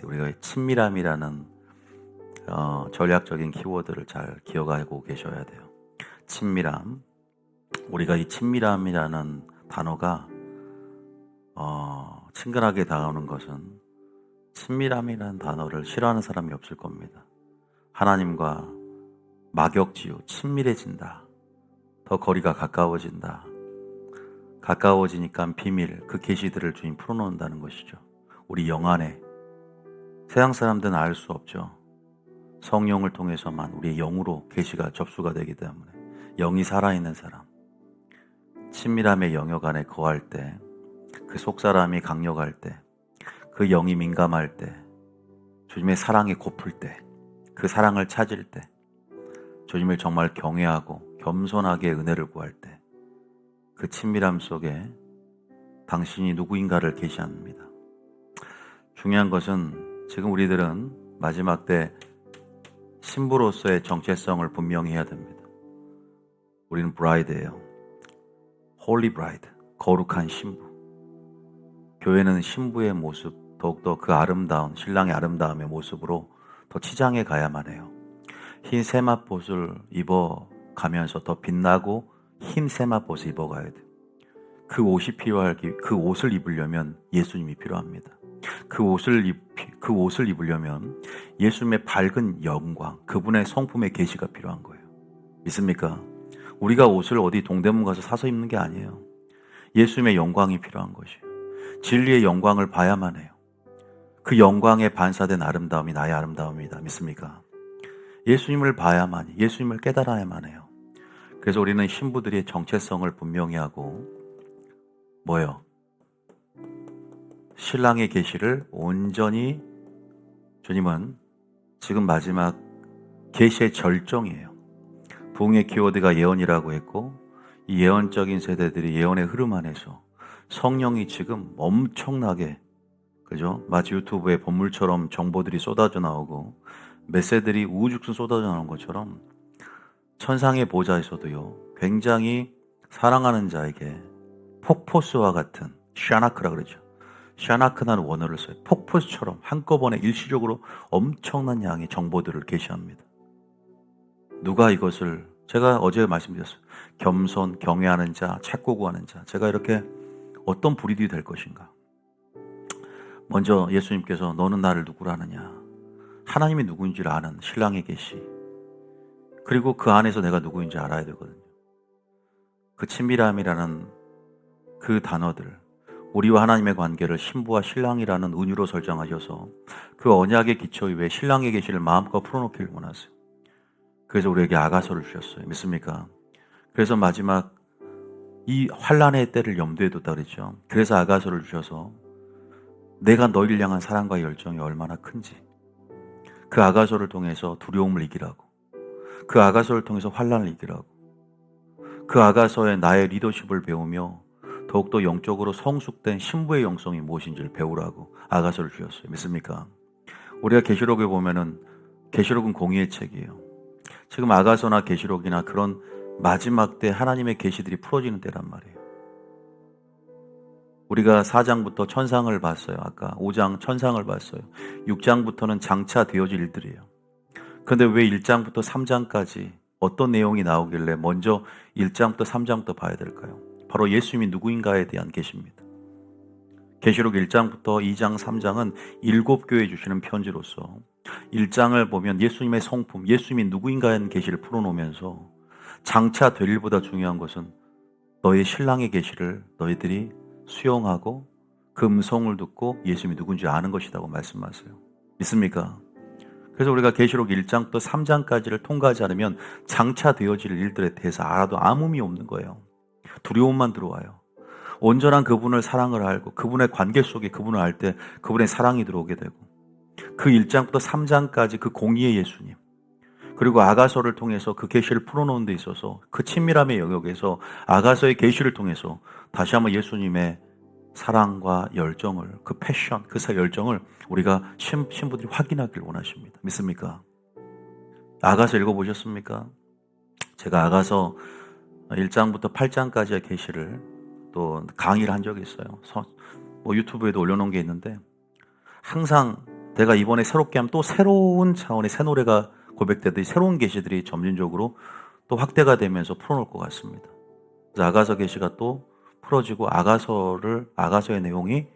우리가 친밀함이라는 전략적인 키워드를 잘 기억하고 계셔야 돼요. 친밀함. 우리가 이 친밀함이라는 단어가 친근하게 다가오는 것은 친밀함이라는 단어를 싫어하는 사람이 없을 겁니다. 하나님과 막역지요. 친밀해진다. 더 거리가 가까워진다. 가까워지니까 비밀, 그 계시들을 주님 풀어놓는다는 것이죠. 우리 영 안에. 세상 사람들은 알 수 없죠. 성령을 통해서만 우리의 영으로 계시가 접수가 되기 때문에. 영이 살아있는 사람. 친밀함의 영역 안에 거할 때, 그 속사람이 강력할 때, 그 영이 민감할 때, 주님의 사랑이 고플 때, 그 사랑을 찾을 때, 주님을 정말 경외하고 겸손하게 은혜를 구할 때, 그 친밀함 속에 당신이 누구인가를 계시합니다. 중요한 것은 지금 우리들은 마지막 때 신부로서의 정체성을 분명히 해야 됩니다. 우리는 브라이드예요. 홀리 브라이드, 거룩한 신부. 교회는 신부의 모습, 더욱더 그 아름다운 신랑의 아름다움의 모습으로 더 치장해 가야만 해요. 흰 세마포를 입어가면서 더 빛나고 흰 세마포를 입어가야 돼요. 그 옷이 그 옷을 입으려면 예수님이 필요합니다. 그 옷을 입으려면 예수님의 밝은 영광, 그분의 성품의 계시가 필요한 거예요. 믿습니까? 우리가 옷을 어디 동대문 가서 사서 입는 게 아니에요. 예수님의 영광이 필요한 것이에요. 진리의 영광을 봐야만 해요. 그 영광에 반사된 아름다움이 나의 아름다움이다. 믿습니까? 예수님을 봐야만, 예수님을 깨달아야만 해요. 그래서 우리는 신부들의 정체성을 분명히 하고 뭐예요? 신랑의 계시를 온전히, 주님은 지금 마지막 계시의 절정이에요. 부흥의 키워드가 예언이라고 했고, 이 예언적인 세대들이 예언의 흐름 안에서 성령이 지금 엄청나게, 그죠? 마치 유튜브에 본물처럼 정보들이 쏟아져 나오고 메시지들이 우후죽순 쏟아져 나오는 것처럼 천상의 보좌에서도요, 굉장히 사랑하는 자에게 폭포수와 같은, 샤나크라 그러죠. 샤나크라는 원어를 써요. 폭포수처럼 한꺼번에 일시적으로 엄청난 양의 정보들을 계시합니다. 누가 이것을, 제가 어제 말씀드렸어요. 겸손, 경외하는 자, 찾고 구하는 자. 제가 이렇게 어떤 브리드가 될 것인가. 먼저 예수님께서 너는 나를 누구라 하느냐. 하나님이 누구인지를 아는 신랑의 계시. 그리고 그 안에서 내가 누구인지 알아야 되거든요. 그 친밀함이라는 그 단어들, 우리와 하나님의 관계를 신부와 신랑이라는 은유로 설정하셔서 그 언약의 기초 위에 신랑의 계시를 마음껏 풀어놓기를 원하세요. 그래서 우리에게 아가서를 주셨어요. 믿습니까? 그래서 마지막 이 환란의 때를 염두에 뒀다 그랬죠. 그래서 아가서를 주셔서 내가 너희를 향한 사랑과 열정이 얼마나 큰지, 그 아가서를 통해서 두려움을 이기라고, 그 아가서를 통해서 환란을 이기라고, 그 아가서에 나의 리더십을 배우며 더욱더 영적으로 성숙된 신부의 영성이 무엇인지를 배우라고 아가서를 주셨어요. 믿습니까? 우리가 계시록에 보면은, 계시록은 공의의 책이에요. 지금 아가서나 계시록이나 그런 마지막 때 하나님의 계시들이 풀어지는 때란 말이에요. 우리가 4장부터 천상을 봤어요. 아까 5장 천상을 봤어요. 6장부터는 장차 되어질 일들이에요. 그런데 왜 1장부터 3장까지 어떤 내용이 나오길래 먼저 1장부터 3장부터 봐야 될까요? 바로 예수님이 누구인가에 대한 계시입니다. 계시록 1장부터 2장, 3장은 7교회에 주시는 편지로서 1장을 보면 예수님의 성품, 예수님이 누구인가에 대한 계시를 풀어놓으면서 장차 될 일보다 중요한 것은 너의 신랑의 계시를 너희들이 수용하고 그 음성을 듣고 예수님이 누군지 아는 것이라고 말씀하세요. 믿습니까? 그래서 우리가 계시록 1장부터 3장까지를 통과하지 않으면 장차 되어질 일들에 대해서 알아도 아무 의미 없는 거예요. 두려움만 들어와요. 온전한 그분을 사랑을 알고 그분의 관계 속에 그분을 알 때 그분의 사랑이 들어오게 되고, 그 1장부터 3장까지 그 공의의 예수님, 그리고 아가서를 통해서 그 계시를 풀어놓은 데 있어서 그 친밀함의 영역에서 아가서의 계시를 통해서 다시 한번 예수님의 사랑과 열정을, 그 패션, 그 열정을 우리가 신부들이 확인하길 원하십니다. 믿습니까? 아가서 읽어보셨습니까? 제가 아가서 1장부터 8장까지의 계시를 또 강의를 한 적이 있어요. 유튜브에도 올려놓은 게 있는데, 항상 내가 이번에 새롭게 하면 또 새로운 차원의 새 노래가 고백되듯이 새로운 계시들이 점진적으로 또 확대가 되면서 풀어놓을 것 같습니다. 그래서 아가서 계시가 또 풀어지고 아가서의 내용이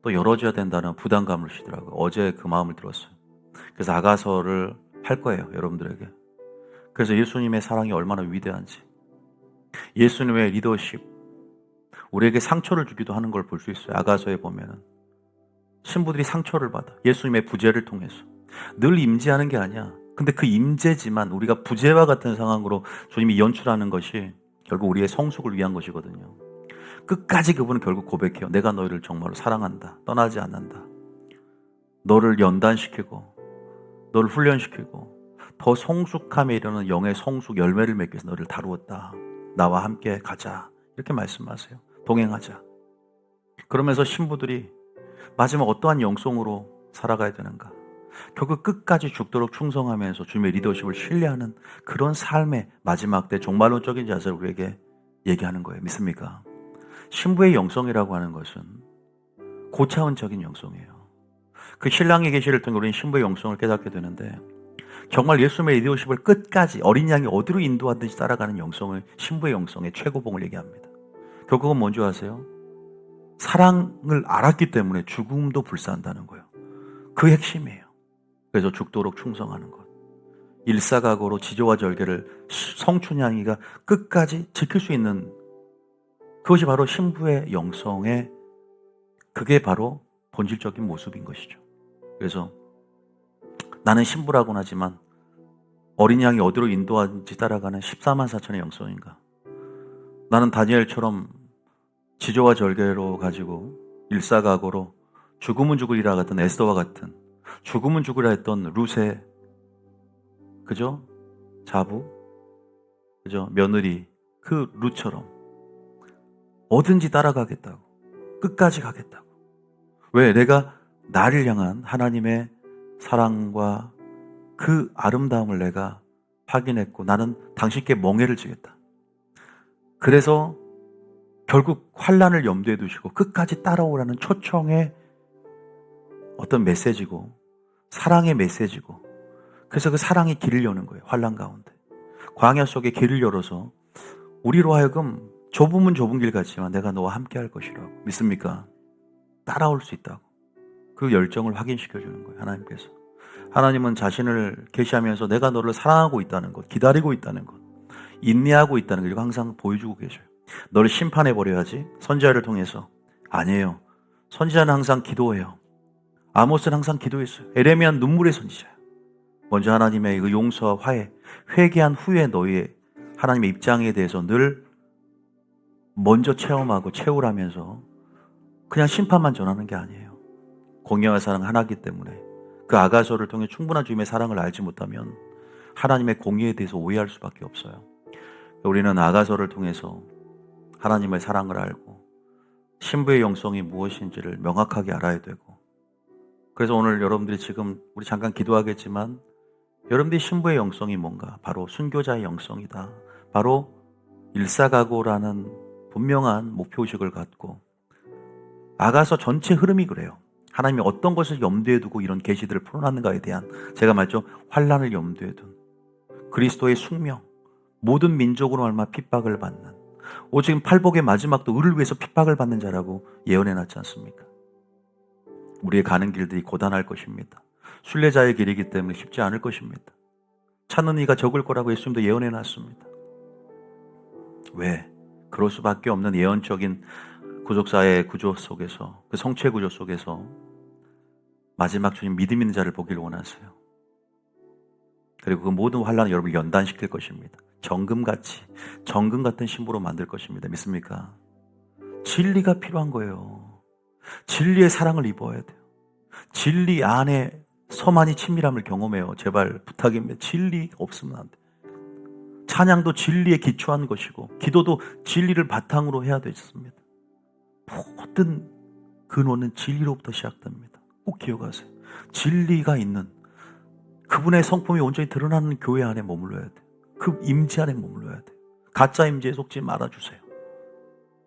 또 열어져야 된다는 부담감을 주시더라고요. 어제 그 마음을 들었어요. 그래서 아가서를 할 거예요, 여러분들에게. 그래서 예수님의 사랑이 얼마나 위대한지, 예수님의 리더십, 우리에게 상처를 주기도 하는 걸 볼 수 있어요. 아가서에 보면은 신부들이 상처를 받아, 예수님의 부재를 통해서. 늘 임재하는 게 아니야. 근데 그 임재지만 우리가 부재와 같은 상황으로 주님이 연출하는 것이 결국 우리의 성숙을 위한 것이거든요. 끝까지 그분은 결국 고백해요. 내가 너희를 정말로 사랑한다. 떠나지 않는다. 너를 연단시키고 너를 훈련시키고 더 성숙함에 이르는 영의 성숙 열매를 맺기 위해서 너를 다루었다. 나와 함께 가자. 이렇게 말씀하세요. 동행하자. 그러면서 신부들이 마지막 어떠한 영성으로 살아가야 되는가? 결국 끝까지 죽도록 충성하면서 주님의 리더십을 신뢰하는 그런 삶의 마지막 때 종말론적인 자세를 우리에게 얘기하는 거예요. 믿습니까? 신부의 영성이라고 하는 것은 고차원적인 영성이에요. 그 신랑의 계시를 통해 우리는 신부의 영성을 깨닫게 되는데, 정말 예수님의 리더십을 끝까지 어린 양이 어디로 인도하든지 따라가는 영성을 신부의 영성의 최고봉을 얘기합니다. 결국은 뭔지 아세요? 사랑을 알았기 때문에 죽음도 불사한다는 거예요. 그 핵심이에요. 그래서 죽도록 충성하는 것. 일사각오로 지조와 절개를 성춘향이가 끝까지 지킬 수 있는, 그것이 바로 신부의 영성의, 그게 바로 본질적인 모습인 것이죠. 그래서 나는 신부라고는 하지만 어린 양이 어디로 인도하는지 따라가는 14만 4천의 영성인가? 나는 다니엘처럼 지조와 절개로 가지고 일사각오로 죽으면 죽으리라 같은 에스더와 같은, 죽으면 죽으리라 했던 룻의, 그죠? 자부, 그죠? 며느리, 그 룻처럼 뭐든지 따라가겠다고, 끝까지 가겠다고. 왜? 내가 나를 향한 하나님의 사랑과 그 아름다움을 내가 확인했고 나는 당신께 멍에를 지겠다. 그래서 결국 환난을 염두에 두시고 끝까지 따라오라는 초청의 어떤 메시지고, 사랑의 메시지고, 그래서 그 사랑이 길을 여는 거예요. 환난 가운데 광야 속에 길을 열어서 우리로 하여금 좁으면 좁은 길 같지만 내가 너와 함께 할 것이라고. 믿습니까? 따라올 수 있다고. 그 열정을 확인시켜 주는 거예요. 하나님께서. 하나님은 자신을 계시하면서 내가 너를 사랑하고 있다는 것, 기다리고 있다는 것, 인내하고 있다는 걸 항상 보여주고 계셔요. 너를 심판해 버려야지, 선지자를 통해서. 아니에요. 선지자는 항상 기도해요. 아모스는 항상 기도했어요. 에레미야는 눈물의 선지자예요. 먼저 하나님의 그 용서와 화해, 회개한 후에 너희의 하나님의 입장에 대해서 늘 먼저 체험하고 채우라면서 그냥 심판만 전하는 게 아니에요. 공의와 사랑 하나이기 때문에 그 아가서를 통해 충분한 주님의 사랑을 알지 못하면 하나님의 공의에 대해서 오해할 수밖에 없어요. 우리는 아가서를 통해서 하나님의 사랑을 알고 신부의 영성이 무엇인지를 명확하게 알아야 되고, 그래서 오늘 여러분들이 지금 우리 잠깐 기도하겠지만 여러분들이 신부의 영성이 뭔가? 바로 순교자의 영성이다. 바로 일사각오라는 분명한 목표의식을 갖고, 아가서 전체 흐름이 그래요. 하나님이 어떤 것을 염두에 두고 이런 계시들을 풀어놨는가에 대한, 제가 말했죠, 환난을 염두에 둔 그리스도의 숙명, 모든 민족으로 얼마 핍박을 받는, 오직 팔복의 마지막도 의를 위해서 핍박을 받는 자라고 예언해놨지 않습니까? 우리의 가는 길들이 고단할 것입니다. 순례자의 길이기 때문에 쉽지 않을 것입니다. 찾는 이가 적을 거라고 예수님도 예언해놨습니다. 왜? 그럴 수밖에 없는 예언적인 구속사의 구조 속에서, 그 성체 구조 속에서 마지막 주님 믿음 있는 자를 보기를 원하세요. 그리고 그 모든 환난을 여러분을 연단시킬 것입니다. 정금 같은 신부로 만들 것입니다. 믿습니까? 진리가 필요한 거예요. 진리의 사랑을 입어야 돼요. 진리 안에 서만이 친밀함을 경험해요. 제발 부탁입니다. 진리 없으면 안 돼요. 찬양도 진리에 기초한 것이고 기도도 진리를 바탕으로 해야 되습니다. 모든 근원은 진리로부터 시작됩니다. 꼭 기억하세요. 진리가 있는 그분의 성품이 온전히 드러나는 교회 안에 머물러야 돼요. 그 임재 안에 머물러야 돼요. 가짜 임재에 속지 말아주세요.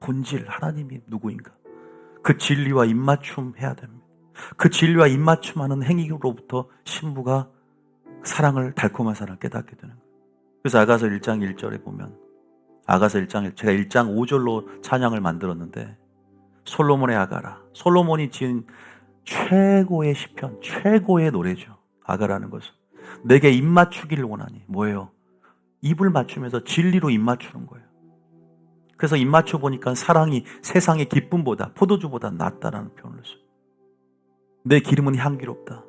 본질, 하나님이 누구인가? 그 진리와 입맞춤 해야 됩니다. 그 진리와 입맞춤하는 행위로부터 신부가 사랑을, 달콤한 사랑을 깨닫게 되는 거예요. 그래서 아가서 1장 1절에 보면, 아가서 1장 1절, 제가 1장 5절로 찬양을 만들었는데, 솔로몬의 아가라, 솔로몬이 지은 최고의 시편, 최고의 노래죠. 아가라는 것은 내게 입 맞추기를 원하니. 뭐예요? 입을 맞추면서 진리로 입 맞추는 거예요. 그래서 입 맞춰 보니까 사랑이 세상의 기쁨보다, 포도주보다 낫다라는 표현을 써요. 내 기름은 향기롭다.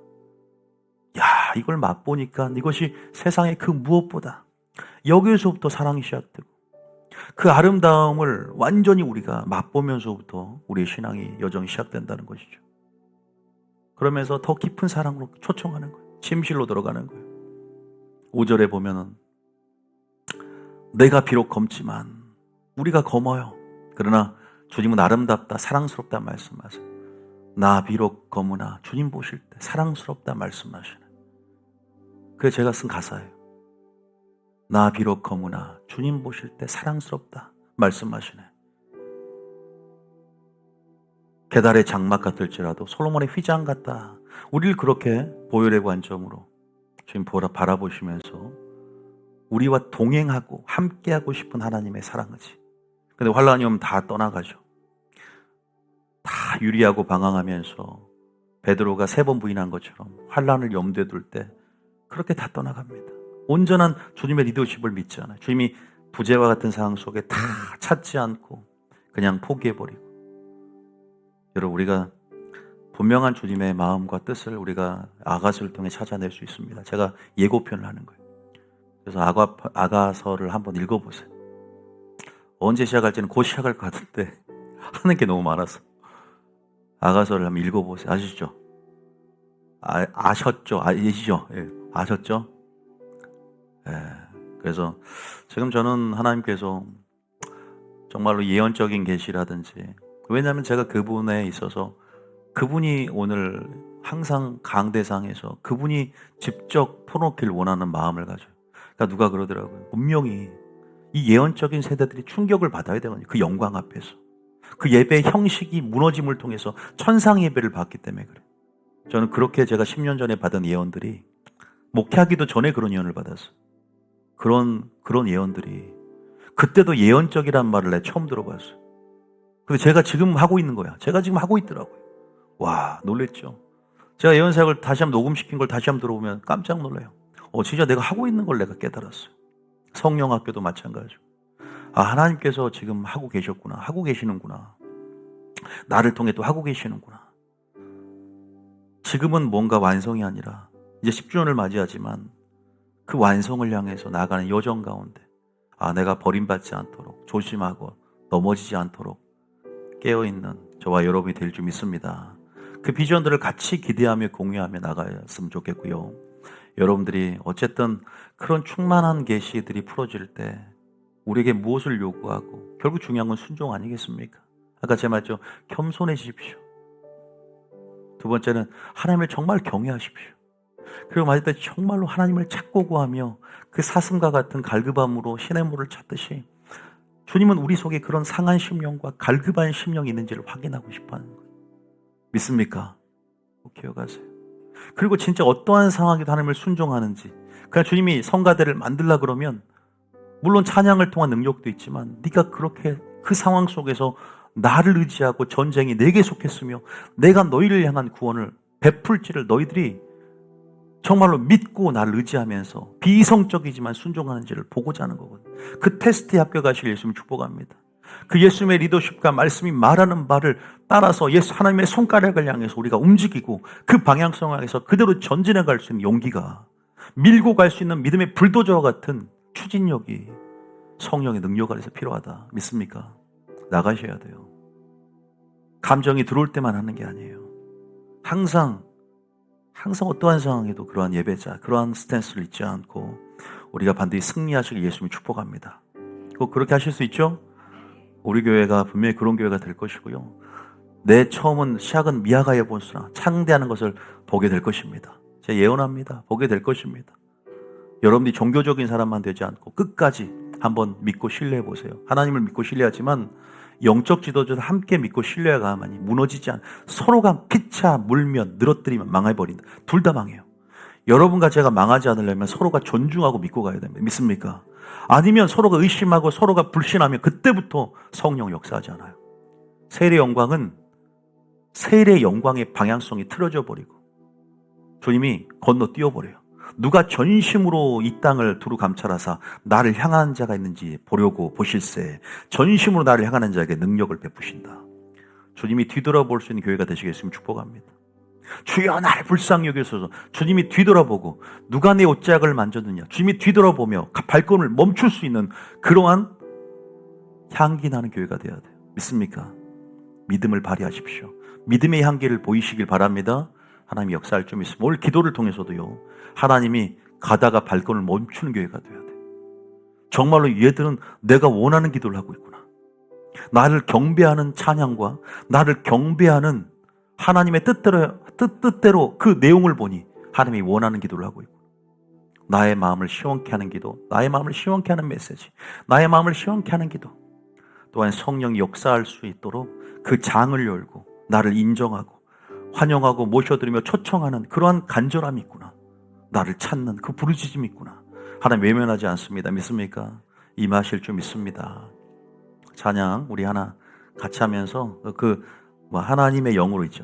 야, 이걸 맛보니까 이것이 세상의 그 무엇보다, 여기에서부터 사랑이 시작되고, 그 아름다움을 완전히 우리가 맛보면서부터 우리의 신앙이 여정이 시작된다는 것이죠. 그러면서 더 깊은 사랑으로 초청하는 거예요. 침실로 들어가는 거예요. 5절에 보면은 내가 비록 검지만, 우리가 검어요. 그러나 주님은 아름답다, 사랑스럽다 말씀하세요. 나 비록 검으나 주님 보실 때 사랑스럽다 말씀하시네. 그게 제가 쓴 가사예요. 나 비록 검으나 주님 보실 때 사랑스럽다 말씀하시네. 계달의 장막 같을지라도 솔로몬의 휘장 같다. 우리를 그렇게 보혈의 관점으로 지금 바라보시면서 우리와 동행하고 함께하고 싶은 하나님의 사랑이지. 근데 환란이 오면 다 떠나가죠. 다 유리하고 방황하면서 베드로가 3번 부인한 것처럼 환란을 염두에 둘 때 그렇게 다 떠나갑니다. 온전한 주님의 리더십을 믿지 않아요. 주님이 부재와 같은 상황 속에 다 찾지 않고 그냥 포기해버리고. 여러분, 우리가 분명한 주님의 마음과 뜻을 우리가 아가서를 통해 찾아낼 수 있습니다. 제가 예고편을 하는 거예요. 그래서 아가서를 한번 읽어보세요. 언제 시작할지는 곧 시작할 것 같은데 하는 게 너무 많아서 아가서를 한번 읽어보세요. 아시죠? 아셨죠? 아시죠? 예, 아셨죠? 예, 그래서 지금 저는 하나님께서 정말로 예언적인 계시라든지, 왜냐하면 제가 그분에 있어서 그분이 오늘 항상 강대상에서 그분이 직접 풀어놓기를 원하는 마음을 가져요. 그러니까 누가 그러더라고요. 분명히 이 예언적인 세대들이 충격을 받아야 되거든요. 그 영광 앞에서. 그 예배의 형식이 무너짐을 통해서 천상 예배를 받기 때문에 그래요. 저는 그렇게 제가 10년 전에 받은 예언들이, 목회하기도 전에 그런 예언을 받았어요. 그런 예언들이 그때도 예언적이란 말을 내가 처음 들어봤어요. 근데 제가 지금 하고 있는 거야. 제가 지금 하고 있더라고요. 와, 놀랬죠. 제가 예언 사역을 다시 한번 녹음시킨 걸 다시 한번 들어보면 깜짝 놀라요. 진짜 내가 하고 있는 걸 내가 깨달았어요. 성령 학교도 마찬가지고. 하나님께서 지금 하고 계셨구나. 하고 계시는구나. 나를 통해 또 하고 계시는구나. 지금은 뭔가 완성이 아니라 이제 10주년을 맞이하지만 그 완성을 향해서 나아가는 여정 가운데 내가 버림받지 않도록 조심하고 넘어지지 않도록 깨어있는 저와 여러분이 될 줄 믿습니다. 그 비전들을 같이 기대하며 공유하며 나가였으면 좋겠고요. 여러분들이 어쨌든 그런 충만한 계시들이 풀어질 때 우리에게 무엇을 요구하고, 결국 중요한 건 순종 아니겠습니까? 아까 제 말했죠. 겸손해지십시오. 두 번째는 하나님을 정말 경외하십시오. 그리고 마지막에 정말로 하나님을 찾고 구하며 그 사슴과 같은 갈급함으로 시냇물을 찾듯이 주님은 우리 속에 그런 상한 심령과 갈급한 심령이 있는지를 확인하고 싶어하는 거예요. 믿습니까? 꼭 기억하세요. 그리고 진짜 어떠한 상황에도 하나님을 순종하는지. 그냥 주님이 성가대를 만들라 그러면 물론 찬양을 통한 능력도 있지만 네가 그렇게 그 상황 속에서 나를 의지하고 전쟁이 내게 속했으며 내가 너희를 향한 구원을 베풀지를 너희들이 정말로 믿고 나를 의지하면서 비이성적이지만 순종하는지를 보고자 하는 거거든요. 그 테스트에 합격하실 예수님 축복합니다. 그 예수님의 리더십과 말씀이 말하는 바를 따라서 예수 하나님의 손가락을 향해서 우리가 움직이고 그 방향성을 향해서 그대로 전진해 갈 수 있는 용기가, 밀고 갈 수 있는 믿음의 불도저와 같은 추진력이 성령의 능력 안에서 필요하다. 믿습니까? 나가셔야 돼요. 감정이 들어올 때만 하는 게 아니에요. 항상 어떠한 상황에도 그러한 예배자, 그러한 스탠스를 잊지 않고 우리가 반드시 승리하시길 예수님이 축복합니다. 꼭 그렇게 하실 수 있죠? 우리 교회가 분명히 그런 교회가 될 것이고요. 내 처음은 시작은 미아가의 본수나 창대하는 것을 보게 될 것입니다. 제가 예언합니다. 보게 될 것입니다. 여러분들이 종교적인 사람만 되지 않고 끝까지 한번 믿고 신뢰해 보세요. 하나님을 믿고 신뢰하지만 영적 지도자도 함께 믿고 신뢰해 가만히 무너지지 않아. 서로가 피차 물면 늘어뜨리면 망해버린다. 둘 다 망해요. 여러분과 제가 망하지 않으려면 서로가 존중하고 믿고 가야 됩니다. 믿습니까? 아니면 서로가 의심하고 서로가 불신하면 그때부터 성령 역사하지 않아요. 세일의 영광은 세일의 영광의 방향성이 틀어져 버리고 주님이 건너뛰어 버려요. 누가 전심으로 이 땅을 두루 감찰하사 나를 향한 자가 있는지 보려고 보실세. 전심으로 나를 향하는 자에게 능력을 베푸신다. 주님이 뒤돌아볼 수 있는 교회가 되시겠으면 축복합니다. 주여 나를 불쌍히 여기소서. 주님이 뒤돌아보고 누가 내 옷짝을 만졌느냐. 주님이 뒤돌아보며 발걸음을 멈출 수 있는 그러한 향기 나는 교회가 되어야 돼요. 믿습니까? 믿음을 발휘하십시오. 믿음의 향기를 보이시길 바랍니다. 하나님이 역사할 줄 믿습니다. 오늘 기도를 통해서도요, 하나님이 가다가 발걸음을 멈추는 교회가 되어야 돼요. 정말로 얘들은 내가 원하는 기도를 하고 있구나. 나를 경배하는 찬양과 나를 경배하는 하나님의 뜻대로 그 내용을 보니 하나님이 원하는 기도를 하고 있고, 나의 마음을 시원케 하는 기도, 나의 마음을 시원케 하는 메시지, 나의 마음을 시원케 하는 기도, 또한 성령이 역사할 수 있도록 그 장을 열고 나를 인정하고 환영하고 모셔드리며 초청하는 그러한 간절함이 있구나. 나를 찾는 그 부르짖음이 있구나. 하나님 외면하지 않습니다. 믿습니까? 임하실 줄 믿습니다. 찬양 우리 하나 같이 하면서 하나님의 영으로 있죠.